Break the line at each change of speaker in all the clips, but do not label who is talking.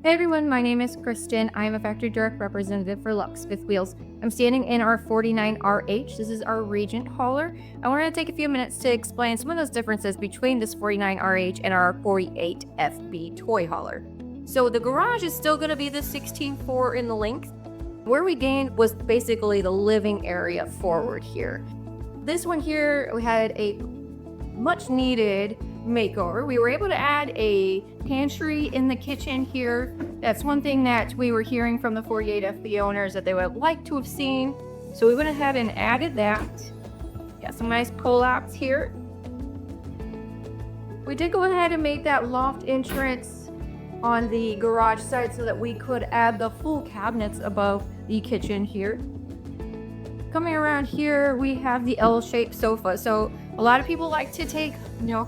Hey everyone, my name is Kristen. I am a factory direct representative for Luxe Fifth Wheels. I'm standing in our 49RH. This is our Regent Hauler. I wanted to take a few minutes to explain some of those differences between this 49RH and our 48FB toy hauler. So the garage is still going to be the 16.4 in the length. Where we gained was basically the living area forward here. This one here, we had a much needed makeover. We were able to add a pantry in the kitchen here. That's one thing that we were hearing from the 48FB owners that they would like to have seen. So we went ahead and added that. Got some nice pull-outs here. We did go ahead and make that loft entrance on the garage side so that we could add the full cabinets above the kitchen here. Coming around here, we have the L-shaped sofa. So a lot of people like to take,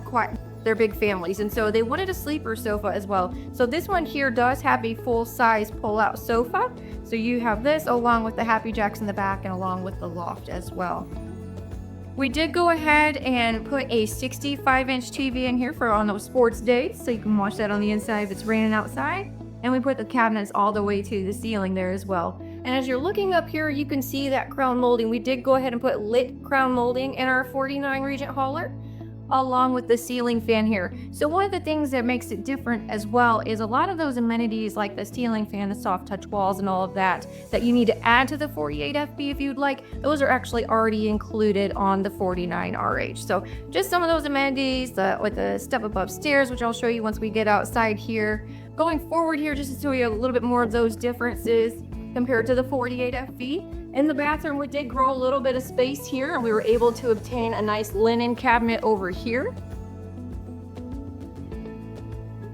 quite their big families, and so they wanted a sleeper sofa as well. So this one here does have a full-size pull-out sofa. So you have this along with the Happy Jacks in the back and along with the loft as well. We did go ahead and put a 65-inch TV in here for on those sports days, so you can watch that on the inside if it's raining outside. And we put the cabinets all the way to the ceiling there as well. And as you're looking up here, you can see that crown molding. We did go ahead and put lit crown molding in our 49 Regent Hauler, along with the ceiling fan here. So one of the things that makes it different as well is a lot of those amenities like the ceiling fan, the soft touch walls and all of that you need to add to the 48FB if you'd like, those are actually already included on the 49RH. So just some of those amenities with the step above stairs, which I'll show you once we get outside here. Going forward here, just to show you a little bit more of those differences compared to the 48FB. In the bathroom, we did grow a little bit of space here, and we were able to obtain a nice linen cabinet over here.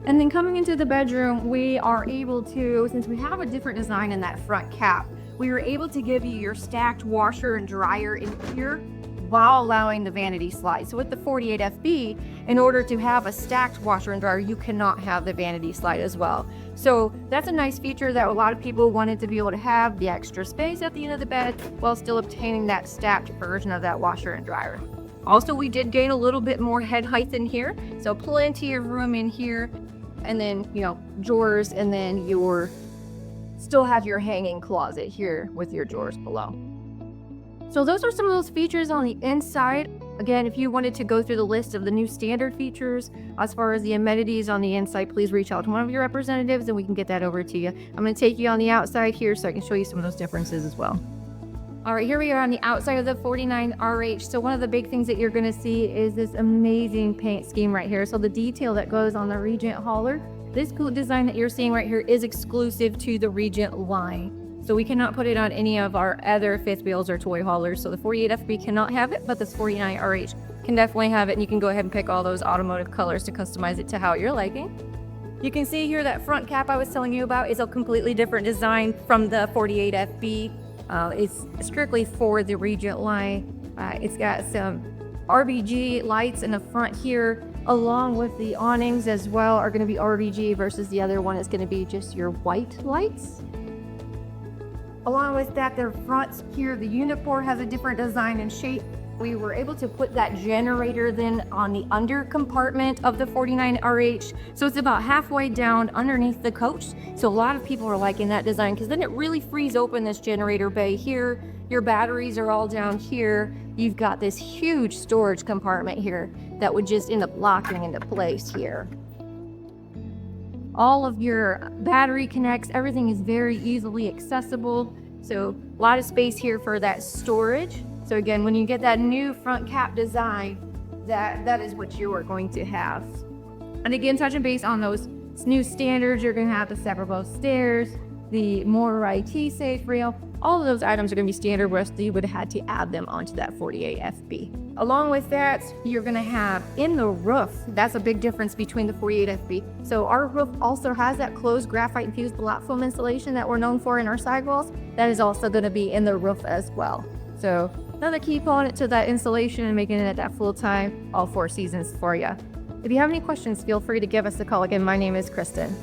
And then coming into the bedroom, we are able to, since we have a different design in that front cap, we were able to give you your stacked washer and dryer in here while allowing the vanity slide. So with the 48FB, in order to have a stacked washer and dryer, you cannot have the vanity slide as well. So that's a nice feature that a lot of people wanted to be able to have, the extra space at the end of the bed while still obtaining that stacked version of that washer and dryer. Also, we did gain a little bit more head height in here, so plenty of room in here, and then drawers, and then still have your hanging closet here with your drawers below. So those are some of those features on the inside. Again, if you wanted to go through the list of the new standard features as far as the amenities on the inside, please reach out to one of your representatives and we can get that over to you. I'm going to take you on the outside here so I can show you some of those differences as well. All right, here we are on the outside of the 49RH. So one of the big things that you're going to see is this amazing paint scheme right here. So the detail that goes on the Regent Hauler, this cool design that you're seeing right here is exclusive to the Regent line. So we cannot put it on any of our other fifth wheels or toy haulers. So the 48FB cannot have it, but this 49RH can definitely have it. And you can go ahead and pick all those automotive colors to customize it to how you're liking. You can see here that front cap I was telling you about is a completely different design from the 48FB. It's strictly for the Regent line. It's got some RBG lights in the front here, along with the awnings as well are going to be RBG versus the other one is going to be just your white lights. Along with that, their fronts here, the unit board has a different design and shape. We were able to put that generator then on the under compartment of the 49RH. So it's about halfway down underneath the coach. So a lot of people are liking that design because then it really frees open this generator bay here. Your batteries are all down here. You've got this huge storage compartment here that would just end up locking into place here. All of your battery connects, everything is very easily accessible. So a lot of space here for that storage. So again, when you get that new front cap design, that is what you are going to have. And again, touching base on those new standards, you're going to have the separable stairs, the more IT safe rail. All of those items are going to be standard, whereas you would have had to add them onto that 48FB. Along with that, you're going to have in the roof, that's a big difference between the 48FB. So our roof also has that closed graphite infused block foam insulation that we're known for in our sidewalls. That is also going to be in the roof as well. So another key component to that insulation and making it at that full time, all 4 seasons for you. If you have any questions, feel free to give us a call. Again, my name is Kristen.